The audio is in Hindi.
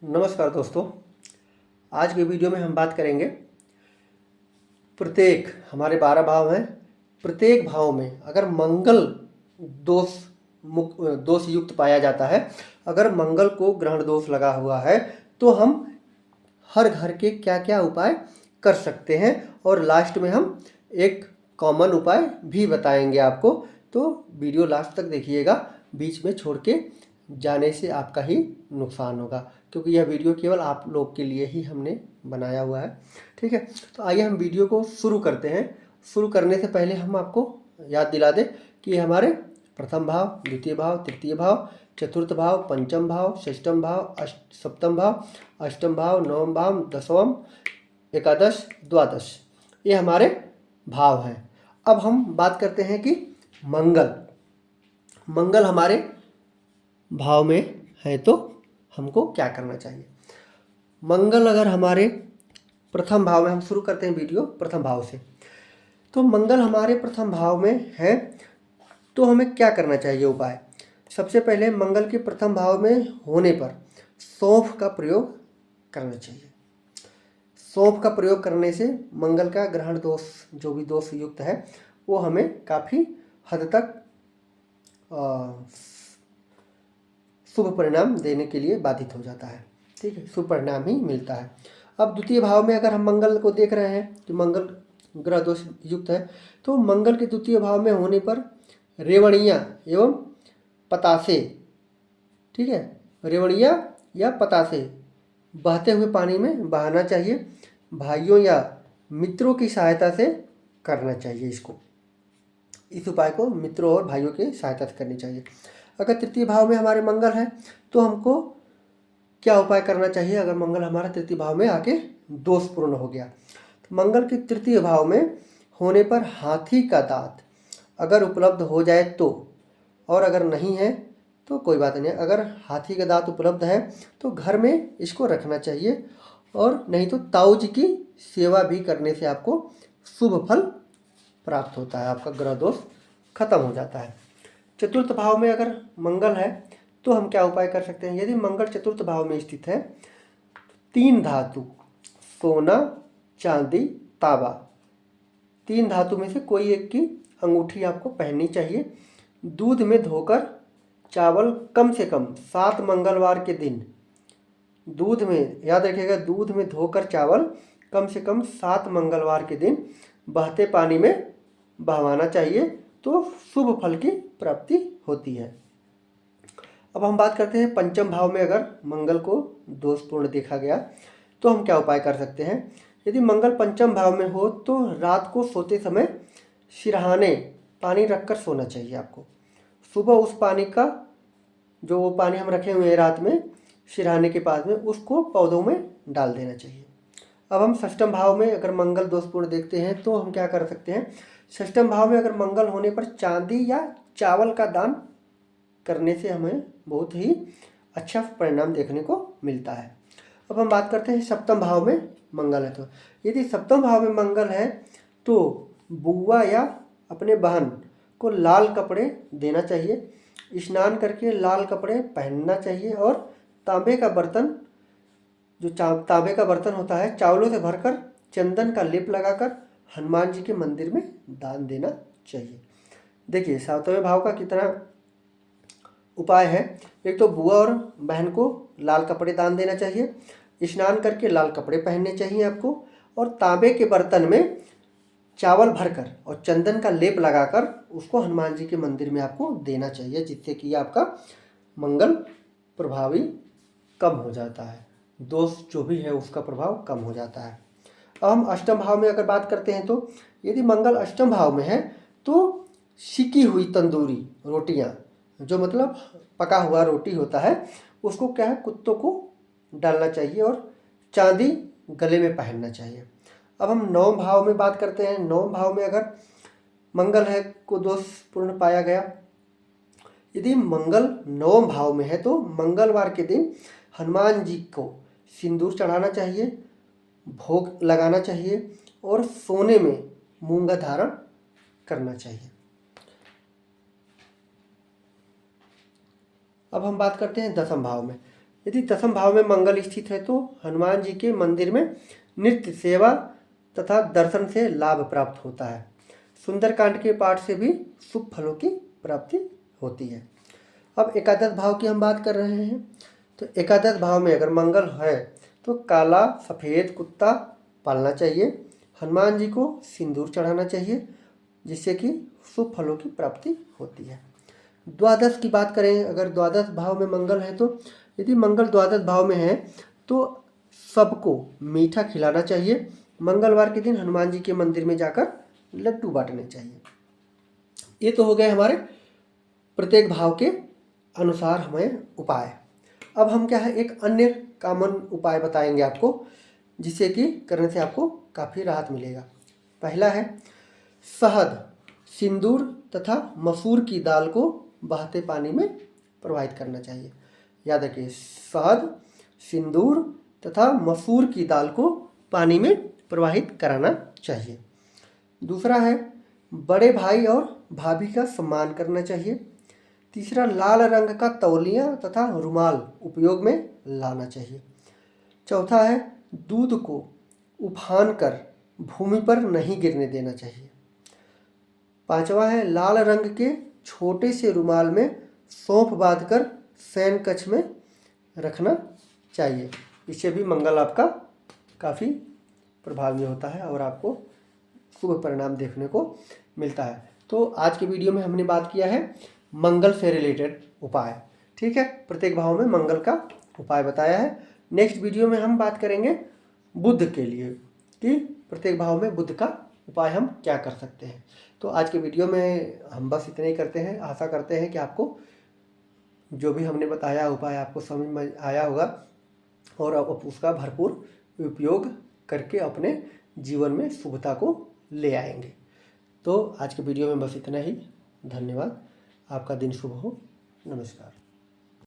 नमस्कार दोस्तों। आज के वीडियो में हम बात करेंगे प्रत्येक हमारे 12 भाव हैं। प्रत्येक भाव में अगर मंगल दोष दोष युक्त पाया जाता है, अगर मंगल को ग्रहण दोष लगा हुआ है तो हम हर घर के क्या क्या उपाय कर सकते हैं और लास्ट में हम एक कॉमन उपाय भी बताएंगे आपको। तो वीडियो लास्ट तक देखिएगा, बीच में छोड़ के जाने से आपका ही नुकसान होगा, क्योंकि यह वीडियो केवल आप लोग के लिए ही हमने बनाया हुआ है। ठीक है, तो आइए हम वीडियो को शुरू करते हैं। शुरू करने से पहले हम आपको याद दिला दें कि हमारे प्रथम भाव, द्वितीय भाव, तृतीय भाव, चतुर्थ भाव, पंचम भाव, षष्ठम भाव, सप्तम भाव, अष्टम भाव, नवम भाव, दसवां, एकादश, द्वादश, ये हमारे भाव हैं। अब हम बात करते हैं कि मंगल हमारे भाव में है तो हमको क्या करना चाहिए। मंगल अगर हमारे प्रथम भाव में, हम शुरू करते हैं वीडियो प्रथम भाव से। तो मंगल हमारे प्रथम भाव में है तो हमें क्या करना चाहिए उपाय। सबसे पहले मंगल के प्रथम भाव में होने पर सौंफ का प्रयोग करना चाहिए। सौंफ का प्रयोग करने से मंगल का ग्रहण दोष, जो भी दोष युक्त है, वो हमें काफ़ी हद तक शुभ परिणाम देने के लिए बाधित हो जाता है। ठीक है, शुभ परिणाम ही मिलता है। अब द्वितीय भाव में अगर हम मंगल को देख रहे हैं तो मंगल ग्रह दोष युक्त है, तो मंगल के द्वितीय भाव में होने पर रेवड़ियाँ एवं पतासे, ठीक है, रेवड़ियाँ या पतासे बहते हुए पानी में बहाना चाहिए। भाइयों या मित्रों की सहायता से करना चाहिए इसको। इस उपाय को मित्रों और भाइयों की सहायता से करनी चाहिए। अगर तृतीय भाव में हमारे मंगल है तो हमको क्या उपाय करना चाहिए। अगर मंगल हमारा तृतीय भाव में आके दोषपूर्ण हो गया, तो मंगल के तृतीय भाव में होने पर हाथी का दांत अगर उपलब्ध हो जाए तो, और अगर नहीं है तो कोई बात नहीं। अगर हाथी का दांत उपलब्ध है तो घर में इसको रखना चाहिए, और नहीं तो ताऊ जी की सेवा भी करने से आपको शुभ फल प्राप्त होता है, आपका ग्रह दोष खत्म हो जाता है। चतुर्थ भाव में अगर मंगल है तो हम क्या उपाय कर सकते हैं। यदि मंगल चतुर्थ भाव में स्थित है, 3 धातु सोना, चांदी, तांबा, 3 धातु में से कोई एक की अंगूठी आपको पहननी चाहिए। दूध में धोकर चावल कम से कम 7 मंगलवार के दिन, दूध में, याद रखिएगा, दूध में धोकर चावल कम से कम 7 मंगलवार के दिन बहते पानी में बहवाना चाहिए, तो शुभ फल की प्राप्ति होती है। अब हम बात करते हैं पंचम भाव में अगर मंगल को दोषपूर्ण देखा गया तो हम क्या उपाय कर सकते हैं। यदि मंगल पंचम भाव में हो तो रात को सोते समय सिरहाने पानी रखकर सोना चाहिए आपको। सुबह उस पानी का, जो वो पानी हम रखे हुए हैं रात में सिरहाने के पास में, उसको पौधों में डाल देना चाहिए। अब हम षष्ठम भाव में अगर मंगल दोषपूर्ण देखते हैं तो हम क्या कर सकते हैं। षष्ठम भाव में अगर मंगल होने पर चांदी या चावल का दान करने से हमें बहुत ही अच्छा परिणाम देखने को मिलता है। अब हम बात करते हैं सप्तम भाव में मंगल है तो, यदि सप्तम भाव में मंगल है तो बुआ या अपने बहन को लाल कपड़े देना चाहिए, स्नान करके लाल कपड़े पहनना चाहिए, और तांबे का बर्तन, जो तांबे का बर्तन होता है, चावलों से भरकर चंदन का लेप लगाकर हनुमान जी के मंदिर में दान देना चाहिए। देखिए सातवें भाव का कितना उपाय है। एक तो बुआ और बहन को लाल कपड़े दान देना चाहिए, स्नान करके लाल कपड़े पहनने चाहिए आपको, और तांबे के बर्तन में चावल भरकर और चंदन का लेप लगाकर उसको हनुमान जी के मंदिर में आपको देना चाहिए, जिससे कि आपका मंगल प्रभावी कम हो जाता है, दोष जो भी है उसका प्रभाव कम हो जाता है। अब हम अष्टम भाव में अगर बात करते हैं तो यदि मंगल अष्टम भाव में है तो सिकी हुई तंदूरी रोटियां, जो मतलब पका हुआ रोटी होता है, उसको क्या है, कुत्तों को डालना चाहिए, और चांदी गले में पहनना चाहिए। अब हम नवम भाव में बात करते हैं। नवम भाव में अगर मंगल है को दोषपूर्ण पाया गया, यदि मंगल नवम भाव में है तो मंगलवार के दिन हनुमान जी को सिंदूर चढ़ाना चाहिए, भोग लगाना चाहिए, और सोने में मूंगा धारण करना चाहिए। अब हम बात करते हैं दसम भाव में। यदि दशम भाव में मंगल स्थित है तो हनुमान जी के मंदिर में नित्य सेवा तथा दर्शन से लाभ प्राप्त होता है। सुंदरकांड के पाठ से भी शुभ फलों की प्राप्ति होती है। अब एकादश भाव की हम बात कर रहे हैं। तो एकादश भाव में अगर मंगल है तो काला सफ़ेद कुत्ता पालना चाहिए। हनुमान जी को सिंदूर चढ़ाना चाहिए, जिससे कि शुभ फलों की प्राप्ति होती है। द्वादश की बात करें, अगर द्वादश भाव में मंगल है तो यदि मंगल द्वादश भाव में है तो सबको मीठा खिलाना चाहिए। मंगलवार के दिन हनुमान जी के मंदिर में जाकर लड्डू बांटने चाहिए। ये तो हो गए हमारे प्रत्येक भाव के अनुसार हमें उपाय। अब हम क्या है, एक अन्य कॉमन उपाय बताएंगे आपको, जिससे कि करने से आपको काफ़ी राहत मिलेगा। पहला है शहद, सिंदूर तथा मसूर की दाल को बहते पानी में प्रवाहित करना चाहिए। याद रखिए, शहद, सिंदूर तथा मसूर की दाल को पानी में प्रवाहित कराना चाहिए। दूसरा है बड़े भाई और भाभी का सम्मान करना चाहिए। तीसरा, लाल रंग का तौलिया तथा रुमाल उपयोग में लाना चाहिए। चौथा है दूध को उफान कर भूमि पर नहीं गिरने देना चाहिए। पांचवा है लाल रंग के छोटे से रुमाल में सौंफ बांधकर शयन कक्ष में रखना चाहिए। इससे भी मंगल आपका काफ़ी प्रभावी होता है और आपको शुभ परिणाम देखने को मिलता है। तो आज के वीडियो में हमने बात किया है मंगल से रिलेटेड उपाय। ठीक है, प्रत्येक भाव में मंगल का उपाय बताया है। नेक्स्ट वीडियो में हम बात करेंगे बुध के लिए कि प्रत्येक भाव में बुध का उपाय हम क्या कर सकते हैं। तो आज के वीडियो में हम बस इतने ही करते हैं। आशा करते हैं कि आपको जो भी हमने बताया उपाय आपको समझ में आया होगा और आप उसका भरपूर उपयोग करके अपने जीवन में शुभता को ले आएंगे। तो आज के वीडियो में बस इतना ही। धन्यवाद। आपका दिन शुभ हो। नमस्कार।